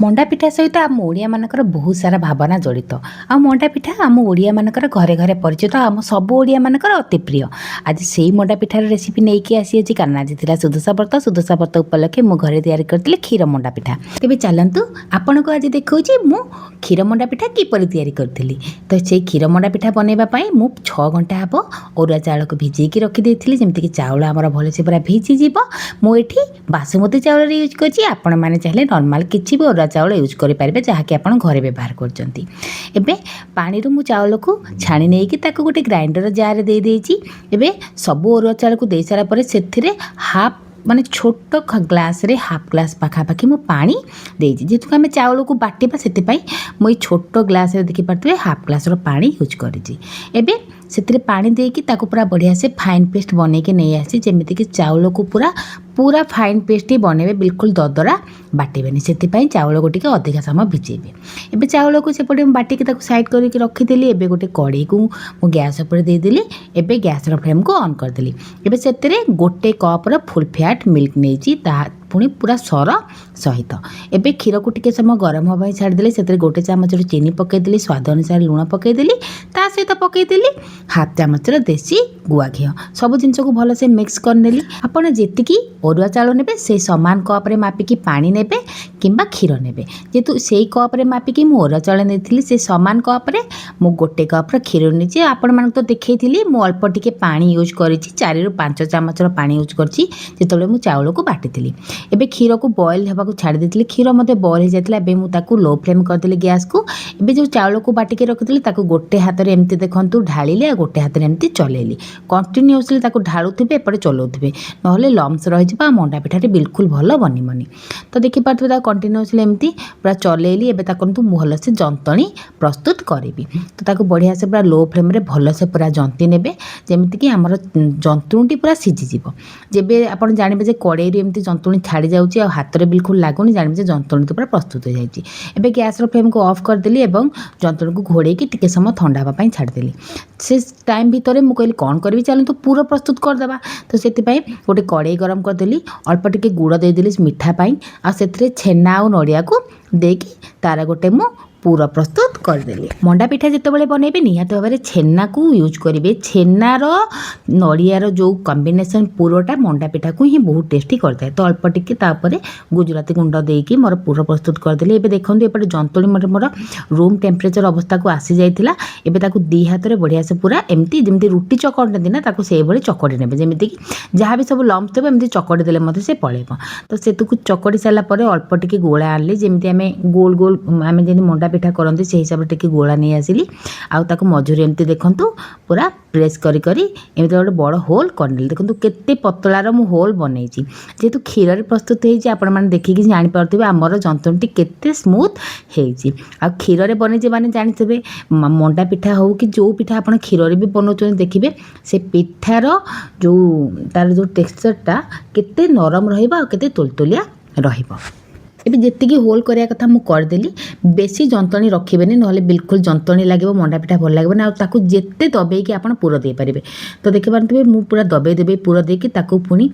ମଣ୍ଡା ପିଠା ସହିତ ଆମ ଓଡ଼ିଆମାନଙ୍କର ବହୁତ ସାରା ଭାବନା ଜଡ଼ିତ। ଆଉ ମଣ୍ଡା ପିଠା ଆମ ଓଡ଼ିଆମାନଙ୍କର ଘରେ ଘରେ ପରିଚିତ, ଆମ ସବୁ ଓଡ଼ିଆମାନଙ୍କର ଅତି ପ୍ରିୟ। ଆଜି ସେଇ ମଣ୍ଡା ପିଠାର ରେସିପି ନେଇକି ଆସିଅଛି, କାରଣ ଆଜି ଥିଲା ସୁଦଶା ବ୍ରତ ଉପଲକ୍ଷେ ମୁଁ ଘରେ ତିଆରି କରିଥିଲି କ୍ଷୀର ମଣ୍ଡା ପିଠା। ତେବେ ଚାଲନ୍ତୁ ଆପଣଙ୍କୁ ଆଜି ଦେଖାଉଛି ମୁଁ କ୍ଷୀର ମଣ୍ଡା ପିଠା କିପରି ତିଆରି କରିଥିଲି। ତ ସେଇ କ୍ଷୀର ମଣ୍ଡା ପିଠା ବନେଇବା ପାଇଁ ମୁଁ 6 ଘଣ୍ଟା ହେବ ଅରୁଆ ଚାଉଳକୁ ଭିଜେଇକି ରଖିଦେଇଥିଲି, ଯେମିତିକି ଚାଉଳ ଆମର ଭଲସେ ପୁରା ଭିଜିଯିବ। ମୁଁ ଏଠି ବାସୁମତୀ ଚାଉଳର ୟୁଜ୍ କରିଛି, ଆପଣମାନେ ଚାହିଁଲେ ନର୍ମାଲ କିଛି ବି ଅରୁଆ ଚାଉଳ ୟୁଜ୍ କରିପାରିବେ ଯାହାକି ଆପଣ ଘରେ ବ୍ୟବହାର କରୁଛନ୍ତି। ଏବେ ପାଣିରୁ ମୁଁ ଚାଉଳକୁ ଛାଣି ନେଇକି ତାକୁ ଗୋଟେ ଗ୍ରାଇଣ୍ଡର ଜାର୍ରେ ଦେଇଦେଇଛି। ଏବେ ସବୁ ଅରୁଆ ଚାଉଳକୁ ଦେଇସାରିଲା ପରେ ସେଥିରେ ମାନେ ଛୋଟ ଗ୍ଲାସ୍ରେ ହାଫ୍ ଗ୍ଲାସ୍ ପାଖାପାଖି ମୁଁ ପାଣି ଦେଇଛି। ଯେହେତୁ ଆମେ ଚାଉଳକୁ ବାଟିବା, ସେଥିପାଇଁ ମୁଁ ଏଇ ଛୋଟ ଗ୍ଲାସ୍ରେ ଦେଖିପାରୁଥିବେ ହାଫ୍ ଗ୍ଲାସ୍ର ପାଣି ୟୁଜ୍ କରିଛି। ଏବେ ସେଥିରେ ପାଣି ଦେଇକି ତାକୁ ପୁରା ବଢ଼ିଆ ସେ ଫାଇନ୍ ପେଷ୍ଟ ବନେଇକି ନେଇ ଆସିଛି, ଯେମିତିକି ଚାଉଳକୁ ପୁରା ଫାଇନ୍ ପେଷ୍ଟ ହିଁ ବନେଇବେ, ବିଲକୁଲ ଦଦରା ବାଟିବେନି। ସେଥିପାଇଁ ଚାଉଳକୁ ଟିକେ ଅଧିକା ସମୟ ଭିଜେଇବେ। ଏବେ ଚାଉଳକୁ ସେପଟେ ମୁଁ ବାଟିକି ତାକୁ ସାଇଡ଼୍ କରିକି ରଖିଦେଲି। ଏବେ ଗୋଟେ କଢ଼େଇକୁ ମୁଁ ଗ୍ୟାସ୍ ଉପରେ ଦେଇଦେଲି। ଏବେ ଗ୍ୟାସ୍ର ଫ୍ଲେମ୍କୁ ଅନ୍ କରିଦେଲି। ଏବେ ସେଥିରେ 1 କପ୍ର ଫୁଲ୍ ଫ୍ୟାଟ୍ ମିଲ୍କ ନେଇଛି, ତାହା ପୁଣି ପୁରା ସର ସହିତ। ଏବେ କ୍ଷୀରକୁ ଟିକେ ସମୟ ଗରମ ହେବା ପାଇଁ ଛାଡ଼ିଦେଲି। ସେଥିରେ 1 ଚାମଚର ଚିନି ପକାଇଦେଲି, ସ୍ୱାଦ ଅନୁସାରେ ଲୁଣ ପକାଇଦେଲି, ତା ସହିତ ପକାଇଦେଲି ହାଫ୍ ଚାମଚର ଦେଶୀ ଗୁଆ ଘିଅ। ସବୁ ଜିନିଷକୁ ଭଲସେ ମିକ୍ସ କରିନେଲି। ଆପଣ ଯେତିକି ଅରୁଆ ଚାଉଳ ନେବେ ସେଇ ସମାନ କପ୍ରେ ମାପିକି ପାଣି ନେବେ କିମ୍ବା କ୍ଷୀର ନେବେ। ଯେହେତୁ ସେଇ କପ୍ରେ ମାପିକି ମୁଁ ଅରୁଆ ଚାଉଳ ନେଇଥିଲି, ସେ ସମାନ କପ୍ରେ ମୁଁ 1 କପ୍ର କ୍ଷୀର ନେଇଛି। ଆପଣମାନଙ୍କୁ ତ ଦେଖେଇଥିଲି, ମୁଁ ଅଳ୍ପ ଟିକେ ପାଣି ୟୁଜ୍ କରିଛି, 4ରୁ 5 ଚାମଚର ପାଣି ୟୁଜ୍ କରିଛି ଯେତେବେଳେ ମୁଁ ଚାଉଳକୁ ବାଟିଥିଲି। ଏବେ କ୍ଷୀରକୁ ବଏଲ୍ ହେବାକୁ ଛାଡ଼ି ଦେଇଥିଲି। କ୍ଷୀର ମଧ୍ୟ ବଏଲ୍ ହେଇଯାଇଥିଲା। ଏବେ ମୁଁ ତାକୁ ଲୋ ଫ୍ଲେମ୍ କରିଦେଲି ଗ୍ୟାସ୍କୁ। ଏବେ ଯେଉଁ ଚାଉଳକୁ ବାଟିକି ରଖିଥିଲି ତାକୁ ଗୋଟେ ହାତରେ ଏମିତି ଦେଖନ୍ତୁ ଢାଳିଲି, ଆଉ ଗୋଟେ ହାତରେ ଏମିତି ଚଲେଇଲି। କଣ୍ଟିନ୍ୟୁଅସ୍ଲି ତାକୁ ଢାଳୁଥିବେ, ଏପଟେ ଚଲାଉଥିବେ, ନହେଲେ ଲମ୍ସ ରହିଯିବ ଆଉ ମଣ୍ଡା ପିଠାଟି ବିଲକୁଲ ଭଲ ବନିବନି। ତ ଦେଖିପାରୁଥିବେ ତାକୁ କଣ୍ଟିନ୍ୟୁଅସ୍ଲି ଏମିତି ପୁରା ଚଲେଇଲି। ଏବେ ତାକୁ ମୁଁ ଭଲସେ ଯନ୍ତଣୀ ପ୍ରସ୍ତୁତ କରିବି। ତ ତାକୁ ବଢ଼ିଆ ସେ ପୁରା ଲୋ ଫ୍ଲେମ୍ରେ ଭଲସେ ପୁରା ଜନ୍ତି ନେବେ, ଯେମିତିକି ଆମର ଜନ୍ତୁଣଟି ପୁରା ସିଝିଯିବ। ଯେବେ ଆପଣ ଜାଣିବେ ଯେ କଡ଼େଇରୁ ଏମିତି ଜନ୍ତୁଣୀ ଛାଡ଼ି ଯାଉଛି ଆଉ ହାତରେ ବିଲକୁଲ ଲାଗୁନି, ଜାଣିବେ ଯେ ଜନ୍ତୁଣୀଟି ପୁରା ପ୍ରସ୍ତୁତ ହୋଇଯାଇଛି। ଏବେ ଗ୍ୟାସ୍ର ଫ୍ଲେମ୍କୁ ଅଫ୍ କରିଦେଲି ଏବଂ ଜନ୍ତୁଣୀକୁ ଘୋଡ଼େଇକି ଟିକେ ସମୟ ଥଣ୍ଡା ହେବା ପାଇଁ ଛାଡ଼ିଦେଲି। ସେ ଟାଇମ୍ ଭିତରେ ମୁଁ କହିଲି କ'ଣ କରିବି, ଚାଲନ୍ତୁ ପୁର ପ୍ରସ୍ତୁତ କରିଦେବା। ତ ସେଥିପାଇଁ ଗୋଟେ କଡ଼େଇ ଗରମ କରିଦେଲି, ଅଳ୍ପ ଟିକେ ଗୁଡ଼ ଦେଇଦେଲି ମିଠା ପାଇଁ, ଆଉ ସେଥିରେ ଛେନା ଆଉ ନଡ଼ିଆକୁ ଦେଇକି ତାର ଗୋଟେ ମୁଁ ପୁର ପ୍ରସ୍ତୁତ କରିଦେଲି। ମଣ୍ଡା ପିଠା ଯେତେବେଳେ ବନେଇବେ ନିହାତି ଭାବରେ ଛେନାକୁ ୟୁଜ୍ କରିବେ। ଛେନାର ନଡ଼ିଆର ଯେଉଁ କମ୍ବିନେସନ୍ ପୁରଟା ମଣ୍ଡା ପିଠାକୁ ହିଁ ବହୁତ ଟେଷ୍ଟି କରିଥାଏ। ତ ଅଳ୍ପ ଟିକେ ତାପରେ ଗୁଜୁରାତି ଗୁଣ୍ଡ ଦେଇକି ମୋର ପୁର ପ୍ରସ୍ତୁତ କରିଦେଲି। ଏବେ ଦେଖନ୍ତୁ ଏପଟେ ଜନ୍ତୁଣୀ ମୋର ରୁମ୍ ଟେମ୍ପରେଚର ଅବସ୍ଥାକୁ ଆସିଯାଇଥିଲା। ଏବେ ତାକୁ 2 ହାତରେ ବଢ଼ିଆ ସେ ପୁରା ଏମିତି ଯେମିତି ରୁଟି ଚକଟନ୍ତି ନା, ତାକୁ ସେଇଭଳି ଚକଟି ନେବେ, ଯେମିତିକି ଯାହା ବି ସବୁ ଲମ୍ପ ଥିବ ଏମିତି ଚକଟି ଦେଲେ ମଧ୍ୟ ସେ ପଳେଇବ। ତ ସେତୁକୁ ଚକଟି ସାରିଲା ପରେ ଅଳ୍ପ ଟିକେ ଗୋଳା ଆଣିଲି, ଯେମିତି ଆମେ ଗୋଲ ଆମେ ଯେମିତି ମଣ୍ଡା ପିଠା କରନ୍ତି ସେହି ହିସାବରେ ଟିକେ ଗୋଳା ନେଇ ଆସିଲି। ଆଉ ତାକୁ ମଝିରେ ଏମିତି ଦେଖନ୍ତୁ ପୁରା ପ୍ରେସ୍ କରି ଏମିତି ଗୋଟେ ବଡ଼ ହୋଲ୍ କରିନେଲି। ଦେଖନ୍ତୁ କେତେ ପତଳାର ମୁଁ ହୋଲ୍ ବନେଇଛି। ଯେହେତୁ କ୍ଷୀରରେ ପ୍ରସ୍ତୁତ ହେଇଛି, ଆପଣମାନେ ଦେଖିକି ଜାଣିପାରୁଥିବେ ଆମର ଯନ୍ତୁଣୀଟି କେତେ ସ୍ମୁଥ୍ ହେଇଛି। ଆଉ କ୍ଷୀରରେ ବନେଇଛି ମାନେ ଜାଣିଥିବେ, ମଣ୍ଡା ପିଠା ହେଉ କି ଯେଉଁ ପିଠା ଆପଣ କ୍ଷୀରରେ ବି ବନାଉଛନ୍ତି, ଦେଖିବେ ସେ ପିଠାର ତାର ଯେଉଁ ଟେକ୍ସଚରଟା କେତେ ନରମ ରହିବ ଆଉ କେତେ ତୁଲତୁଲିଆ ରହିବ। ଏବେ ଯେତିକି ହୋଲ୍ କରିବା କଥା ମୁଁ କରିଦେଲି। ବେଶୀ ଯନ୍ତଣୀ ରଖିବେନି, ନହେଲେ ବିଲକୁଲ ଯନ୍ତଣୀ ଲାଗିବ, ମଣ୍ଡା ପିଠା ଭଲ ଲାଗିବନି। ଆଉ ତାକୁ ଯେତେ ଦବେଇକି ଆପଣ ପୁର ଦେଇପାରିବେ। ତ ଦେଖିପାରୁଥିବେ ମୁଁ ପୁରା ଦବେଇ ପୁର ଦେଇକି ତାକୁ ପୁଣି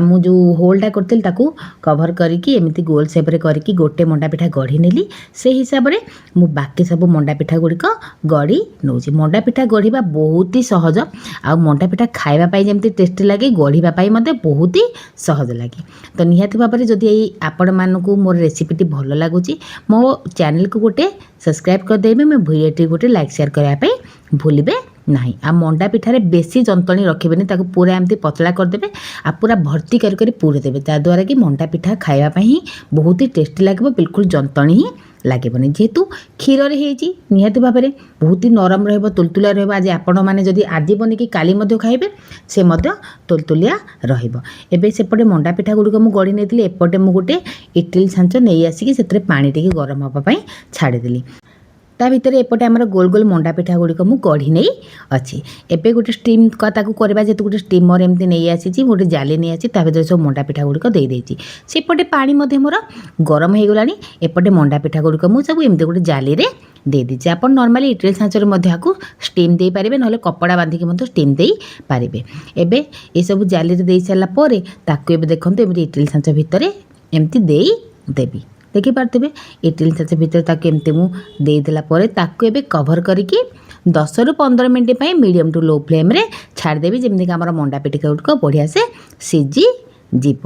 ମୁଁ ଯେଉଁ ହୋଲ୍ଟା କରିଥିଲି ତାକୁ କଭର୍ କରିକି ଏମିତି ଗୋଲ ସେପ୍ରେ କରିକି ଗୋଟେ ମଣ୍ଡା ପିଠା ଗଢ଼ି ନେଲି। ସେହି ହିସାବରେ ମୁଁ ବାକି ସବୁ ମଣ୍ଡା ପିଠା ଗୁଡ଼ିକ ଗଢ଼ି ନେଉଛି। ମଣ୍ଡା ପିଠା ଗଢ଼ିବା ବହୁତ ହି ସହଜ, ଆଉ ମଣ୍ଡା ପିଠା ଖାଇବା ପାଇଁ ଯେମିତି ଟେଷ୍ଟି ଲାଗେ, ଗଢ଼ିବା ପାଇଁ ମଧ୍ୟ ବହୁତ ହି ସହଜ ଲାଗେ। ତ ନିହାତି ଭାବରେ ଯଦି ଆପଣମାନଙ୍କୁ ମୋର ରେସିପିଟି ଭଲ ଲାଗୁଛି, ମୋ ଚ୍ୟାନେଲକୁ ଗୋଟେ ସବସ୍କ୍ରାଇବ୍ କରିଦେବେ, ମୋ ଭିଡ଼ିଓଟି ଗୋଟେ ଲାଇକ୍ ସେୟାର କରିବା ପାଇଁ ଭୁଲିବେ ନାହିଁ। ଆଉ ମଣ୍ଡା ପିଠାରେ ବେଶୀ ଯନ୍ତଣୀ ରଖିବେନି, ତାକୁ ପୁରା ଏମିତି ପତଳା କରିଦେବେ ଆଉ ପୁରା ଭର୍ତ୍ତି କରି ପୁରୀ ଦେବେ, ଯାହାଦ୍ୱାରା କି ମଣ୍ଡା ପିଠା ଖାଇବା ପାଇଁ ହିଁ ବହୁତ ହି ଟେଷ୍ଟି ଲାଗିବ, ବିଲକୁଲ ଯନ୍ତଣୀ ହିଁ ଲାଗିବନି। ଯେହେତୁ କ୍ଷୀରରେ ହେଇଛି, ନିହାତି ଭାବରେ ବହୁତ ହି ନରମ ରହିବ, ତୁଲତୁଲିଆ ରହିବ। ଆଜି ଆପଣମାନେ ଯଦି ଆଜି ବନେଇକି କାଲି ମଧ୍ୟ ଖାଇବେ, ସେ ମଧ୍ୟ ତୁଲତୁଲିଆ ରହିବ। ଏବେ ସେପଟେ ମଣ୍ଡା ପିଠା ଗୁଡ଼ିକ ମୁଁ ଗଢ଼ି ନେଇଥିଲି, ଏପଟେ ମୁଁ ଗୋଟେ ଇଟିଲି ଛାଞ୍ଚ ନେଇ ଆସିକି ସେଥିରେ ପାଣି ଟିକେ ଗରମ ହେବା ପାଇଁ ଛାଡ଼ିଦେଲି। ତା ଭିତରେ ଏପଟେ ଆମର ଗୋଲ ଗୋଲ ମଣ୍ଡା ପିଠା ଗୁଡ଼ିକ ମୁଁ ଗଢ଼ି ନେଇ ଅଛି। ଏବେ ଗୋଟେ ଷ୍ଟିମ୍ ତାକୁ କରିବା, ଯେହେତୁ ଗୋଟେ ଷ୍ଟିମର ଏମିତି ନେଇ ଆସିଛି, ଗୋଟେ ଜାଲି ନେଇ ଆସିଛି, ତା ଭିତରେ ସବୁ ମଣ୍ଡା ପିଠା ଗୁଡ଼ିକ ଦେଇଦେଇଛି। ସେପଟେ ପାଣି ମଧ୍ୟ ମୋର ଗରମ ହେଇଗଲାଣି। ଏପଟେ ମଣ୍ଡା ପିଠା ଗୁଡ଼ିକ ମୁଁ ସବୁ ଏମିତି ଗୋଟେ ଜାଲିରେ ଦେଇଦେଇଛି। ଆପଣ ନର୍ମାଲି ଇଟିଲି ଛାଞ୍ଚରେ ମଧ୍ୟ ଆକୁ ଷ୍ଟିମ୍ ଦେଇପାରିବେ, ନହେଲେ କପଡ଼ା ବାନ୍ଧିକି ମଧ୍ୟ ଷ୍ଟିମ୍ ଦେଇପାରିବେ। ଏବେ ଏସବୁ ଜାଲିରେ ଦେଇ ସାରିଲା ପରେ ତାକୁ ଏବେ ଦେଖନ୍ତୁ ଏମିତି ଇଟିଲି ଛାଞ୍ଚ ଭିତରେ ଏମିତି ଦେଇଦେବି। ଦେଖିପାରୁଥିବେ ଇଟିଲି ଛାଞ୍ଚ ଭିତରେ ତାକୁ ଏମିତି ମୁଁ ଦେଇଦେଲା ପରେ ତାକୁ ଏବେ କଭର୍ କରିକି 10ରୁ 15 ମିନିଟ୍ ପାଇଁ ମିଡ଼ିୟମ୍ ଟୁ ଲୋ ଫ୍ଲେମ୍ରେ ଛାଡ଼ିଦେବି, ଯେମିତିକି ଆମର ମଣ୍ଡା ପିଠା ଗୁଡ଼ିକ ବଢ଼ିଆ ସେ ସିଝିଯିବ।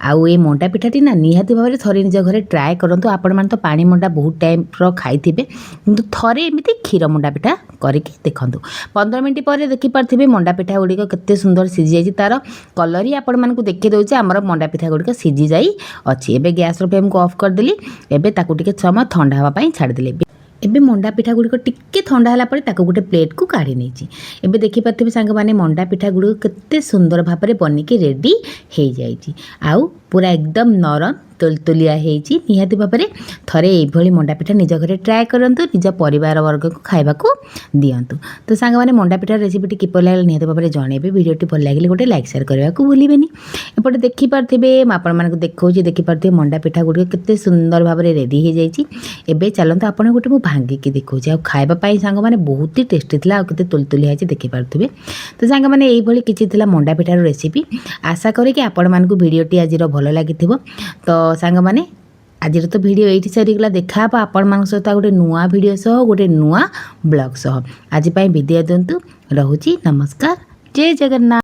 ଆଉ ଏ ମଣ୍ଡା ପିଠାଟି ନା ନିହାତି ଭାବରେ ଥରେ ନିଜ ଘରେ ଟ୍ରାଏ କରନ୍ତୁ। ଆପଣମାନେ ତ ପାଣି ମଣ୍ଡା ବହୁତ ଟାଇପ୍ର ଖାଇଥିବେ, କିନ୍ତୁ ଥରେ ଏମିତି କ୍ଷୀର ମଣ୍ଡା ପିଠା କରିକି ଦେଖନ୍ତୁ। 15 ମିନିଟ୍ ପରେ ଦେଖିପାରୁଥିବେ ମଣ୍ଡା ପିଠା ଗୁଡ଼ିକ କେତେ ସୁନ୍ଦର ସିଝିଯାଇଛି। ତା'ର କଲର୍ ହିଁ ଆପଣମାନଙ୍କୁ ଦେଖେଇ ଦେଉଛି ଆମର ମଣ୍ଡା ପିଠା ଗୁଡ଼ିକ ସିଝି ଯାଇଅଛି। ଏବେ ଗ୍ୟାସ୍ର ଫ୍ଲେମ୍କୁ ଅଫ୍ କରିଦେଲି। ଏବେ ତାକୁ ଟିକେ ସମୟ ଥଣ୍ଡା ହେବା ପାଇଁ ଛାଡ଼ିଦେଲି। ଏବେ ମଣ୍ଡା ପିଠା ଗୁଡ଼ିକ ଟିକେ ଥଣ୍ଡା ହେଲା ପରେ ତାକୁ ଗୋଟେ ପ୍ଲେଟ୍କୁ କାଢ଼ି ନେଇଛି। ଏବେ ଦେଖିପାରୁଥିବେ ସାଙ୍ଗମାନେ ମଣ୍ଡା ପିଠା ଗୁଡ଼ିକ କେତେ ସୁନ୍ଦର ଭାବରେ ବନିକି ରେଡ଼ି ହେଇଯାଇଛି। ଆଉ ପୁରା ଏକଦମ ନରମ ତୁଲତୁଲିଆ ହେଇଛି। ନିହାତି ଭାବରେ ଥରେ ଏଇଭଳି ମଣ୍ଡା ପିଠା ନିଜ ଘରେ ଟ୍ରାଏ କରନ୍ତୁ, ନିଜ ପରିବାର ବର୍ଗକୁ ଖାଇବାକୁ ଦିଅନ୍ତୁ। ତ ସାଙ୍ଗମାନେ ମଣ୍ଡା ପିଠାର ରେସିପିଟି କିପରି ଲାଗିଲା ନିହାତି ଭାବରେ ଜଣାଇବେ। ଭିଡ଼ିଓଟି ଭଲ ଲାଗିଲେ ଗୋଟେ ଲାଇକ୍ ସେୟାର କରିବାକୁ ଭୁଲିବେନି। ଏପଟେ ଦେଖିପାରୁଥିବେ ମୁଁ ଆପଣମାନଙ୍କୁ ଦେଖାଉଛି, ଦେଖିପାରୁଥିବେ ମଣ୍ଡା ପିଠା ଗୁଡ଼ିକ କେତେ ସୁନ୍ଦର ଭାବରେ ରେଡ଼ି ହେଇଯାଇଛି। ଏବେ ଚାଲନ୍ତୁ ଆପଣ ଗୋଟେ ମୁଁ ଭାଙ୍ଗିକି ଦେଖାଉଛି। ଆଉ ଖାଇବା ପାଇଁ ସାଙ୍ଗମାନେ ବହୁତ ହି ଟେଷ୍ଟି ଥିଲା, ଆଉ କେତେ ତୁଲତୁଲିଆ ହେଇଛି ଦେଖିପାରୁଥିବେ। ତ ସାଙ୍ଗମାନେ ଏଇଭଳି କିଛି ଥିଲା ମଣ୍ଡା ପିଠାର ରେସିପି। ଆଶା କରିକି ଆପଣମାନଙ୍କୁ ଭିଡ଼ିଓଟି ଆଜିର ଭଲ ଲାଗିଥିବ। ତ ସାଙ୍ଗମାନେ ଆଜିର ତ ଭିଡ଼ିଓ ଏଇଠି ସରିଗଲା। ଦେଖା ହେବ ଆପଣମାନଙ୍କ ସହିତ ଗୋଟେ ନୂଆ ଭିଡ଼ିଓ ସହ, ଗୋଟେ ନୂଆ ବ୍ଲଗ୍ ସହ। ଆଜି ପାଇଁ ବିଦାୟ ଦିଅନ୍ତୁ, ରହୁଛି। ନମସ୍କାର, ଜୟ ଜଗନ୍ନାଥ।